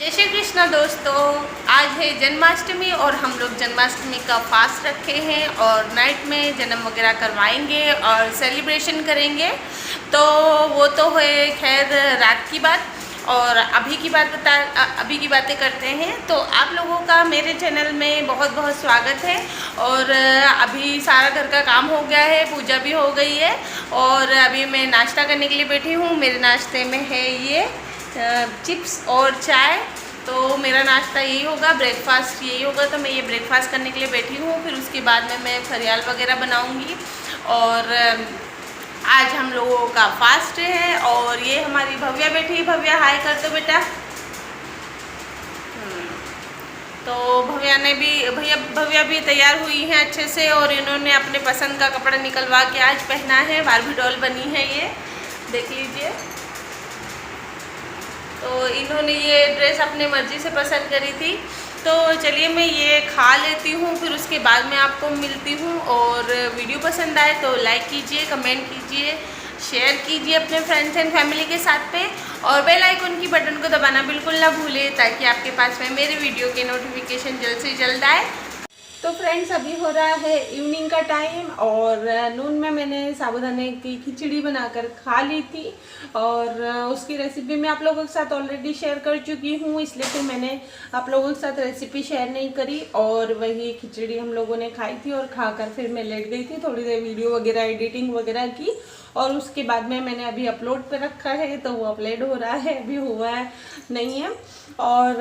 जय श्री कृष्ण दोस्तों। आज है जन्माष्टमी और हम लोग जन्माष्टमी का फास्ट रखे हैं और नाइट में जन्म वगैरह करवाएंगे और सेलिब्रेशन करेंगे। तो वो तो है खैर रात की बात। और अभी की बातें करते हैं। तो आप लोगों का मेरे चैनल में बहुत बहुत स्वागत है। और अभी सारा घर का काम हो गया है, पूजा भी हो गई है और अभी मैं नाश्ता करने के लिए बैठी हूँ। मेरे नाश्ते में है ये चिप्स और चाय। तो मेरा नाश्ता यही होगा, ब्रेकफास्ट यही होगा। तो मैं ये ब्रेकफास्ट करने के लिए बैठी हूँ। फिर उसके बाद में मैं फरियाल वगैरह बनाऊँगी। और आज हम लोगों का फास्ट है। और ये हमारी भव्या बैठी है। भव्या हाय कर दो बेटा। तो भव्या भी तैयार हुई हैं अच्छे से और इन्होंने अपने पसंद का कपड़ा निकलवा के आज पहना है। बार्बी डॉल बनी है, ये देख लीजिए। तो इन्होंने ये ड्रेस अपनी मर्ज़ी से पसंद करी थी। तो चलिए मैं ये खा लेती हूँ, फिर उसके बाद मैं आपको मिलती हूँ। और वीडियो पसंद आए तो लाइक कीजिए, कमेंट कीजिए, शेयर कीजिए अपने फ्रेंड्स एंड फैमिली के साथ पे। और बेल आइकन की बटन को दबाना बिल्कुल ना भूलें ताकि आपके पास में मेरे वीडियो के नोटिफिकेशन जल्द से जल्द आए। तो फ्रेंड्स अभी हो रहा है इवनिंग का टाइम और नून में मैंने साबूदाने की खिचड़ी बनाकर खा ली थी। और उसकी रेसिपी मैं आप लोगों के साथ ऑलरेडी शेयर कर चुकी हूँ, इसलिए फिर मैंने आप लोगों के साथ रेसिपी शेयर नहीं करी। और वही खिचड़ी हम लोगों ने खाई थी और खाकर फिर मैं लेट गई थी, थोड़ी देर वीडियो वगैरह एडिटिंग वगैरह की। और उसके बाद में मैंने अभी अपलोड पे रखा है, तो वो अपलोड हो रहा है, अभी हुआ है नहीं है। और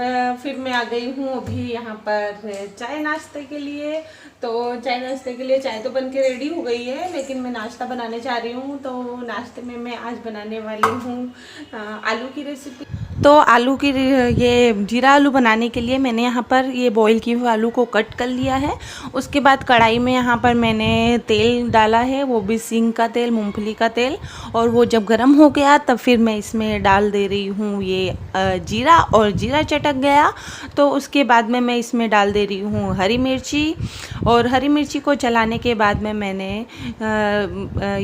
फिर मैं आ गई हूँ अभी यहाँ पर चाय नाश्ते के लिए। तो चाय नाश्ते के लिए चाय तो बन के रेडी हो गई है, लेकिन मैं नाश्ता बनाने जा रही हूँ। तो नाश्ते में मैं आज बनाने वाली हूँ आलू की रेसिपी। तो आलू की ये जीरा आलू बनाने के लिए मैंने यहाँ पर ये बॉईल किए हुए आलू को कट कर लिया है। उसके बाद कढ़ाई में यहाँ पर मैंने तेल डाला है, वो भी सिंग का तेल, मूंगफली का तेल। और वो जब गर्म हो गया तब फिर मैं इसमें डाल दे रही हूँ ये जीरा। और जीरा चटक गया तो उसके बाद में मैं इसमें डाल दे रही हूँ हरी मिर्ची। और हरी मिर्ची को चलाने के बाद में मैंने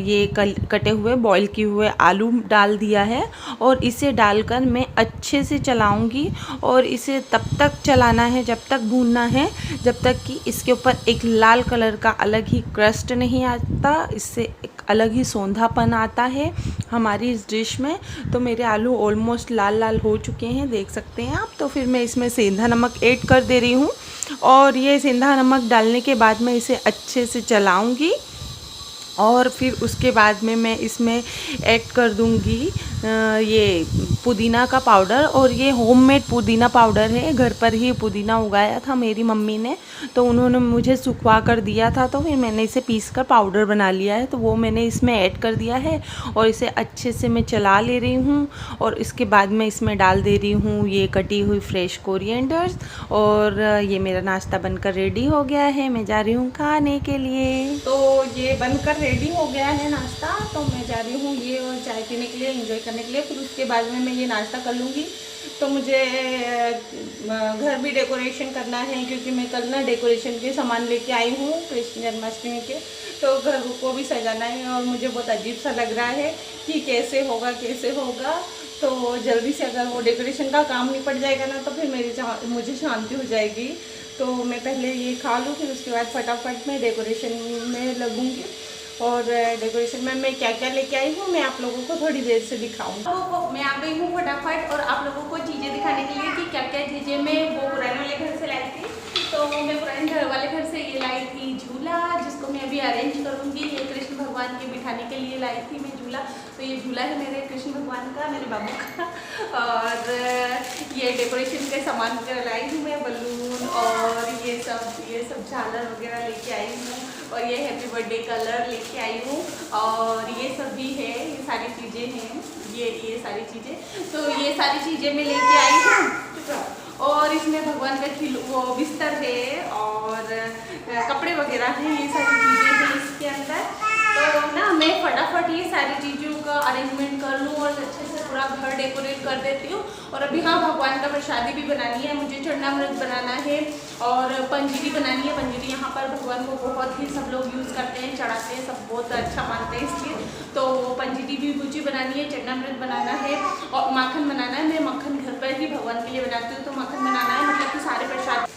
ये कटे हुए बॉईल किए हुए आलू डाल दिया है। और इसे डालकर मैं अच्छे से चलाऊंगी और इसे तब तक चलाना है, जब तक भूनना है, जब तक कि इसके ऊपर एक लाल कलर का अलग ही क्रस्ट नहीं आता, इससे एक अलग ही सौंधापन आता है हमारी इस डिश में। तो मेरे आलू ऑलमोस्ट लाल लाल हो चुके हैं, देख सकते हैं आप। तो फिर मैं इसमें सेंधा नमक ऐड कर दे रही हूँ। और ये सेंधा नमक डालने के बाद मैं इसे अच्छे से चलाऊंगी। और फिर उसके बाद में मैं इसमें ऐड कर दूंगी ये पुदीना का पाउडर। और ये होममेड पुदीना पाउडर है, घर पर ही पुदीना उगाया था मेरी मम्मी ने, तो उन्होंने मुझे सुखवा कर दिया था। तो फिर मैंने इसे पीस कर पाउडर बना लिया है, तो वो मैंने इसमें ऐड कर दिया है। और इसे अच्छे से मैं चला ले रही हूँ। और इसके बाद मैं इसमें डाल दे रही हूँ ये कटी हुई फ्रेश कोरिएंडर्स। और ये मेरा नाश्ता बनकर रेडी हो गया है, मैं जा रही हूँ खाने के लिए। तो ये बनकर रेडी हो गया है नाश्ता, तो मैं जा रही हूँ ये और चाय पीने के लिए, एंजॉय करने के लिए। फिर उसके बाद में मैं ये नाश्ता कर लूँगी। तो मुझे घर भी डेकोरेशन करना है, क्योंकि मैं कल ना डेकोरेशन के सामान लेके आई हूँ कृष्ण जन्माष्टमी के। तो घर को भी सजाना है और मुझे बहुत अजीब सा लग रहा है कि कैसे होगा। तो जल्दी से अगर वो डेकोरेशन का काम निपट जाएगा ना, तो फिर मुझे शांति हो जाएगी। तो मैं पहले ये खा लूँ, फिर उसके बाद फटाफट मैं डेकोरेशन में लगूँगी। और डेकोरेशन में मैं क्या क्या लेके आई हूँ मैं आप लोगों को थोड़ी देर से दिखाऊंगी। तो मैं आ गई हूँ फटाफट और आप लोगों को चीज़ें दिखाने के लिए कि क्या क्या चीज़ें मैं वो पुराने वाले घर से लाई थी। तो मैं पुराने घर वाले घर से ये लाई थी झूला, जिसको मैं अभी अरेंज करूँगी। ये कृष्ण भगवान के बिठाने के लिए लाई थी मैं झूला। तो ये झूला है मेरे कृष्ण भगवान का, मेरे बाबू का। और ये डेकोरेशन के सामान वगैरह लाई हूँ मैं, बलून और ये सब झालर वगैरह लेके आई हूँ। और ये हैप्पी बर्थडे कलर लेके आई हूँ। और ये सब भी है, ये सारी चीज़ें हैं, ये सारी चीज़ें। तो ये सारी चीज़ें मैं लेके आई हूँ। और इसमें भगवान का वो बिस्तर है और कपड़े वगैरह हैं, ये सारी चीज़ें हैं इसके अंदर। तो ना मैं फटाफट ये सारी चीज़ों का अरेंजमेंट कर लूँ और अच्छे से पूरा घर डेकोरेट कर देती हूँ। और अभी हाँ, भगवान का प्रसादी भी बनानी है मुझे, चरणामृत बनाना है और पंजीरी बनानी है। पंजीरी यहाँ पर भगवान को बहुत ही सब लोग यूज़ करते हैं, चढ़ाते हैं, सब बहुत अच्छा मानते हैं इसलिए। तो पंजीरी भी मुझे बनानी है, चरणामृत बनाना है और माखन बनाना है। मैं मक्खन घर पर भी भगवान के लिए बनाती हूँ, तो मक्खन बनाना है मतलब कि सारे प्रसाद,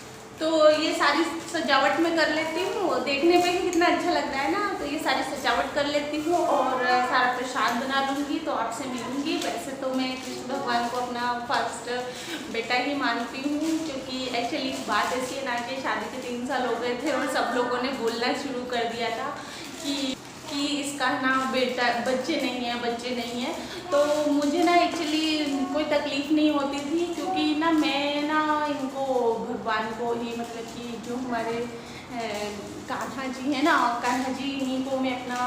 तो ये सारी सजावट मैं कर लेती हूँ। देखने में ही कितना अच्छा लग रहा है ना, तो ये सारी सजावट कर लेती हूँ और सारा प्रसाद बना लूँगी, तो आपसे मिलूँगी। वैसे तो मैं कृष्ण भगवान को अपना फर्स्ट बेटा ही मानती हूँ, क्योंकि एक्चुअली बात ऐसी है ना कि शादी के 3 साल हो गए थे और सब लोगों ने बोलना शुरू कर दिया था कि इसका ना बेटा बच्चे नहीं है। तो मुझे ना एक्चुअली कोई तकलीफ़ नहीं होती थी, क्योंकि ना मैं ना इनको भगवान को ही मतलब कि जो हमारे कान्हा जी हैं ना, कान्हा जी इन्हीं को मैं अपना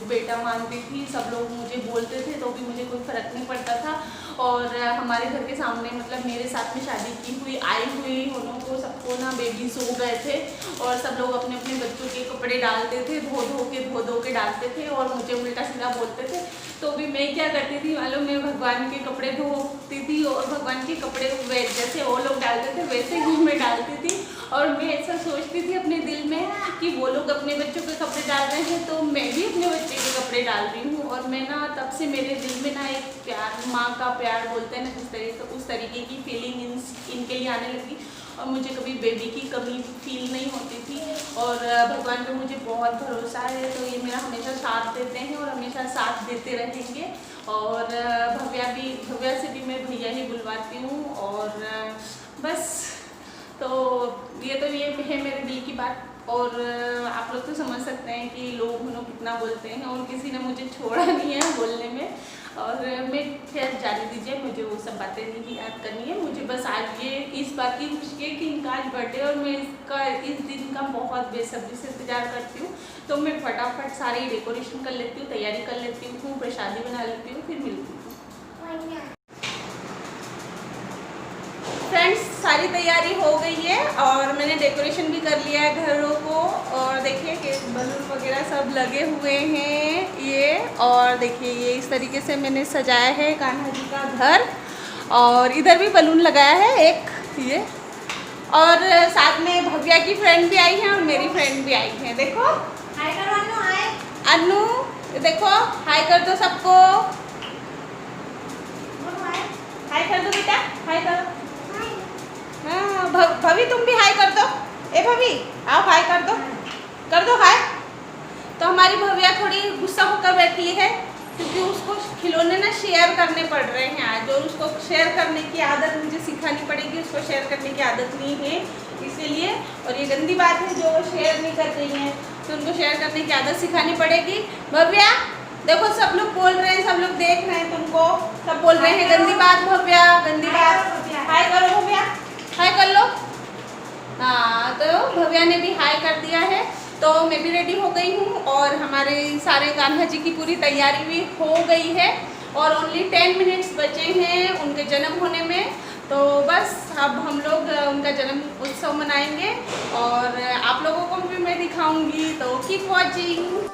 बेटा मानती थी। सब लोग मुझे बोलते थे तो भी मुझे कोई फ़र्क नहीं पड़ता था। और हमारे घर के सामने मतलब मेरे साथ में शादी की हुई आई हुई उनको सबको ना बेबीज हो गए थे, और सब लोग अपने अपने बच्चों के कपड़े डालते थे, धो धो के डालते थे और मुझे उल्टा सीधा बोलते थे। तो भी मैं क्या करती थी मालूम, मैं भगवान के कपड़े धोती थी और भगवान के कपड़े जैसे वो लोग डालते थे वैसे ही मैं डालती थी। और मैं ऐसा सोचती थी अपने दिल में कि वो लोग अपने बच्चों के कपड़े डाल रहे हैं तो मैं भी अपने बच्चे के कपड़े डाल रही हूँ। और मैं ना तब से मेरे दिल में ना एक प्यार, माँ का प्यार बोलते हैं ना जिस तरीके से, उस तरीके की फीलिंग इनके लिए आने लगी और मुझे कभी बेबी की कमी फील नहीं होती थी। और भगवान पे मुझे बहुत भरोसा है, तो ये मेरा हमेशा साथ देते हैं और हमेशा साथ देते रहेंगे। और भव्या से भी मैं भैया ही बुलवाती हूँ। और बस तो ये है मेरे दिल की बात। और आप लोग तो समझ सकते हैं कि लोग कितना बोलते हैं, और किसी ने मुझे छोड़ा नहीं है बोलने में। और मैं खैर जाने दीजिए, मुझे वो सब बातें नहीं याद करनी है। मुझे बस आज ये इस बात की खुशी है कि इनका आज बर्थडे, और मैं इस दिन का बहुत बेसब्री से इंतजार करती हूँ। तो मैं फटाफट सारी डेकोरेशन कर लेती हूँ, तैयारी कर लेती हूँ, प्रसादी बना लेती हूँ, फिर मिलती हूँ। फ्रेंड्स, सारी तैयारी हो गई है और मैंने डेकोरेशन भी कर लिया है घरों को। और देखिए कि बलून वगैरह सब लगे हुए हैं ये। और देखिए ये इस तरीके से मैंने सजाया है कान्हा जी का घर। और इधर भी बलून लगाया है एक ये। और साथ में भव्या की फ्रेंड भी आई है और मेरी फ्रेंड भी आई है। देखो हाय करो अनु, हाय अनु, देखो हाय कर दो सबको, हाय कर दो बेटा, हाय करो। हाँ भवी तुम भी हाय कर दो। ए भवी आओ हाय कर दो हाय। तो हमारी भव्या थोड़ी गुस्सा होकर बैठी है, क्योंकि उसको खिलौने ना शेयर करने पड़ रहे हैं आज, और उसको शेयर करने की आदत मुझे सिखानी पड़ेगी। उसको शेयर करने की आदत नहीं है इसीलिए, और ये गंदी बात है जो शेयर नहीं कर रही है, तो उनको शेयर करने की आदत सिखानी पड़ेगी। भव्या देखो सब लोग बोल रहे हैं, सब लोग देख रहे हैं तुमको, सब बोल रहे हैं गंदी बात। भव्या गंदी बात, हाय करो भव्या, हाय कर लो। हाँ तो भव्या ने भी हाय कर दिया है। तो मैं भी रेडी हो गई हूँ और हमारे सारे कान्हा जी की पूरी तैयारी भी हो गई है, और ओनली 10 मिनट्स बचे हैं उनके जन्म होने में। तो बस अब हम लोग उनका जन्म उत्सव मनाएंगे और आप लोगों को भी मैं दिखाऊंगी, तो कीप वॉचिंग।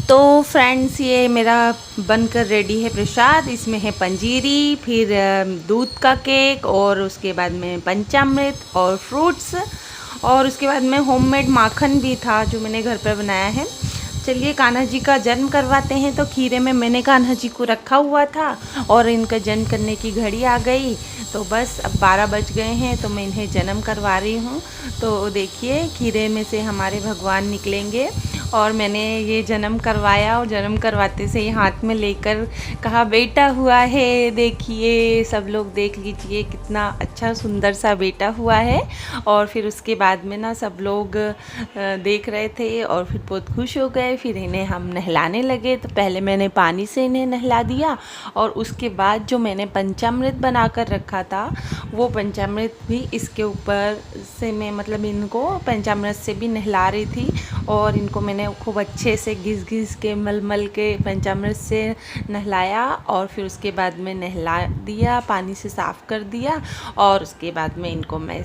तो फ्रेंड्स ये मेरा बनकर रेडी है प्रसाद। इसमें है पंजीरी, फिर दूध का केक, और उसके बाद में पंचामृत और फ्रूट्स, और उसके बाद में होममेड माखन भी था जो मैंने घर पर बनाया है। चलिए कान्हा जी का जन्म करवाते हैं। तो खीरे में मैंने कान्हा जी को रखा हुआ था और इनका जन्म करने की घड़ी आ गई, तो बस अब 12 बज गए हैं, तो मैं इन्हें जन्म करवा रही हूँ। तो देखिए खीरे में से हमारे भगवान निकलेंगे, और मैंने ये जन्म करवाया, और जन्म करवाते से ही हाथ में लेकर कहा बेटा हुआ है, देखिए सब लोग देख लीजिए कितना अच्छा सुंदर सा बेटा हुआ है। और फिर उसके बाद में ना सब लोग देख रहे थे और फिर बहुत खुश हो गए। फिर इन्हें हम नहलाने लगे। तो पहले मैंने पानी से इन्हें नहला दिया, और उसके बाद जो मैंने पंचामृत बना कर रखा था वो पंचामृत भी इसके ऊपर से मैं मतलब इनको पंचामृत से भी नहला रही थी। और इनको मैंने खूब अच्छे से घिस घिस के मल के पंचामृत से नहलाया, और फिर उसके बाद में नहला दिया, पानी से साफ़ कर दिया, और उसके बाद में इनको मैं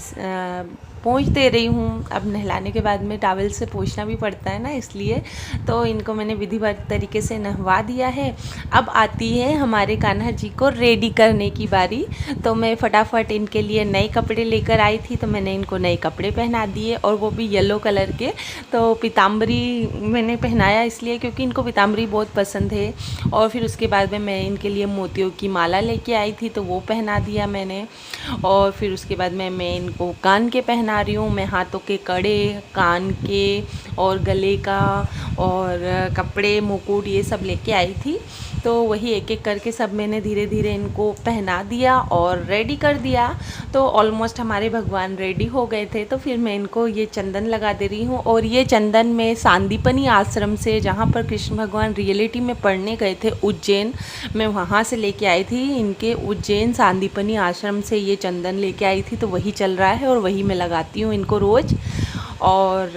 पोंछ दे रही हूँ। अब नहलाने के बाद में टॉवल से पोंछना भी पड़ता है ना, इसलिए तो इनको मैंने विधिवत तरीके से नहवा दिया है। अब आती है हमारे कान्हा जी को रेडी करने की बारी। तो मैं फटाफट इनके लिए नए कपड़े लेकर आई थी, तो मैंने इनको नए कपड़े पहना दिए, और वो भी येलो कलर के। तो पीताम्बरी मैंने पहनाया इसलिए क्योंकि इनको पीताम्बरी बहुत पसंद है। और फिर उसके बाद में मैं इनके लिए मोतियों की माला लेके आई थी, तो वो पहना दिया मैंने। और फिर उसके बाद में मैं इनको कान के पहना रही हूँ। मैं हाथों के कड़े, कान के और गले का और कपड़े, मुकुट ये सब लेके आई थी। तो वही एक एक करके सब मैंने धीरे धीरे इनको पहना दिया और रेडी कर दिया। तो ऑलमोस्ट हमारे भगवान रेडी हो गए थे। तो फिर मैं इनको ये चंदन लगा दे रही हूँ। और ये चंदन मैं सांदीपनी आश्रम से, जहाँ पर कृष्ण भगवान रियलिटी में पढ़ने गए थे उज्जैन, मैं वहाँ से लेके आई थी। इनके उज्जैन सांदीपनी आश्रम से ये चंदन लेके आई थी, तो वही चल रहा है और वही मैं लगाती हूँ इनको रोज़। और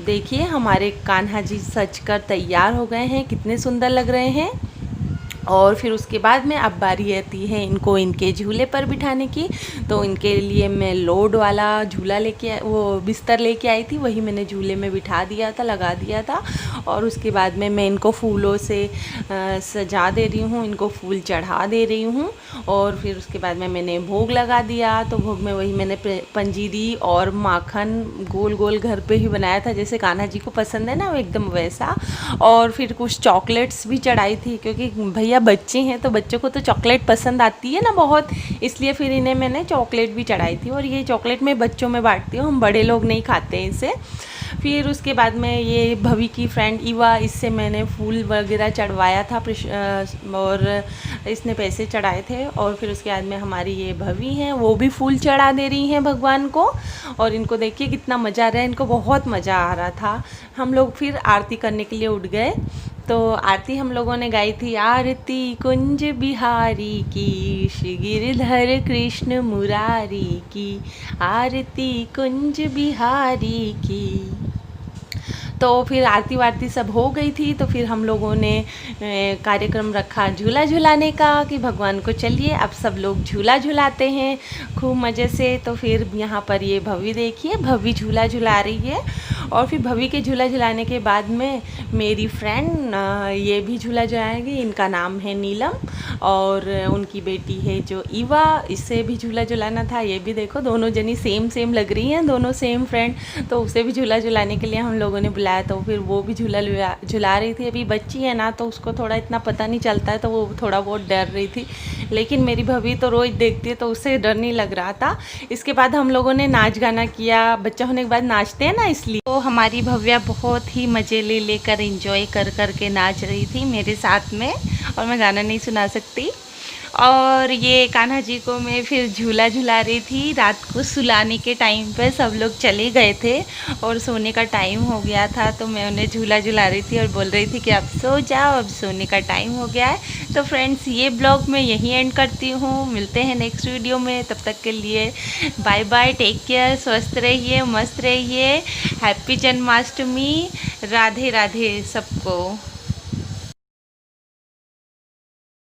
देखिए हमारे कान्हा जी सज कर तैयार हो गए हैं, कितने सुंदर लग रहे हैं। और फिर उसके बाद में अब बारी आती है इनको इनके झूले पर बिठाने की। तो इनके लिए मैं लोड वाला झूला लेके, वो बिस्तर लेके आई थी, वही मैंने झूले में बिठा दिया था, लगा दिया था। और उसके बाद में मैं इनको फूलों से सजा दे रही हूँ, इनको फूल चढ़ा दे रही हूँ। और फिर उसके बाद में मैंने भोग लगा दिया। तो भोग में वही मैंने पंजीरी और माखन गोल गोल घर पे ही बनाया था, जैसे कान्हा जी को पसंद है ना, वो एकदम वैसा। और फिर कुछ चॉकलेट्स भी चढ़ाई थी, क्योंकि भैया बच्चे हैं तो बच्चों को तो चॉकलेट पसंद आती है ना बहुत, इसलिए फिर इन्हें मैंने चॉकलेट भी चढ़ाई थी। और ये चॉकलेट मैं बच्चों में बांटती हूँ, हम बड़े लोग नहीं खाते हैं इसे। फिर उसके बाद में ये भवी की फ्रेंड ईवा, इससे मैंने फूल वगैरह चढ़वाया था और इसने पैसे चढ़ाए थे। और फिर उसके बाद में हमारी ये भवी हैं, वो भी फूल चढ़ा दे रही हैं भगवान को। और इनको देखिए कितना मज़ा आ रहा है, इनको बहुत मज़ा आ रहा था। हम लोग फिर आरती करने के लिए उठ गए। तो आरती हम लोगों ने गाई थी, आरती कुंज बिहारी की, श्री गिरधर कृष्ण मुरारी की, आरती कुंज बिहारी की। तो फिर आरती वारती सब हो गई थी। तो फिर हम लोगों ने कार्यक्रम रखा झूला झुलाने का, कि भगवान को चलिए अब सब लोग झूला झुलाते हैं खूब मज़े से। तो फिर यहाँ पर ये भवी देखिए, भवी झूला झुला रही है। और फिर भवी के झूला झुलाने के बाद में मेरी फ्रेंड ये भी झूला झुलाएंगी, इनका नाम है नीलम, और उनकी बेटी है जो ईवा, इससे भी झूला झुलाना था। ये भी देखो दोनों जनी सेम सेम लग रही हैं, दोनों सेम फ्रेंड। तो उसे भी झूला झुलाने के लिए हम लोगों ने बुलाया, तो फिर वो भी झूला झुला रही थी। अभी बच्ची है ना, तो उसको थोड़ा इतना पता नहीं चलता है, तो वो थोड़ा बहुत डर रही थी। लेकिन मेरी भवी तो रोज़ देखती है, तो उससे डर नहीं लग रहा था। इसके बाद हम लोगों ने नाच गाना किया, बच्चा होने के बाद नाचते हैं ना, इसलिए। तो हमारी भव्या बहुत ही मज़े ले लेकर एंजॉय कर कर के नाच रही थी मेरे साथ में, और मैं गाना नहीं सुना सकती। और ये कान्हा जी को मैं फिर झूला झुला रही थी। रात को सुलाने के टाइम पे सब लोग चले गए थे और सोने का टाइम हो गया था, तो मैं उन्हें झूला झुला रही थी और बोल रही थी कि अब सो जाओ, अब सोने का टाइम हो गया है। तो फ्रेंड्स, ये ब्लॉग मैं यहीं एंड करती हूँ। मिलते हैं नेक्स्ट वीडियो में, तब तक के लिए बाय बाय, टेक केयर, स्वस्थ रहिए, मस्त रहिए। हैप्पी जन्माष्टमी, राधे राधे सबको।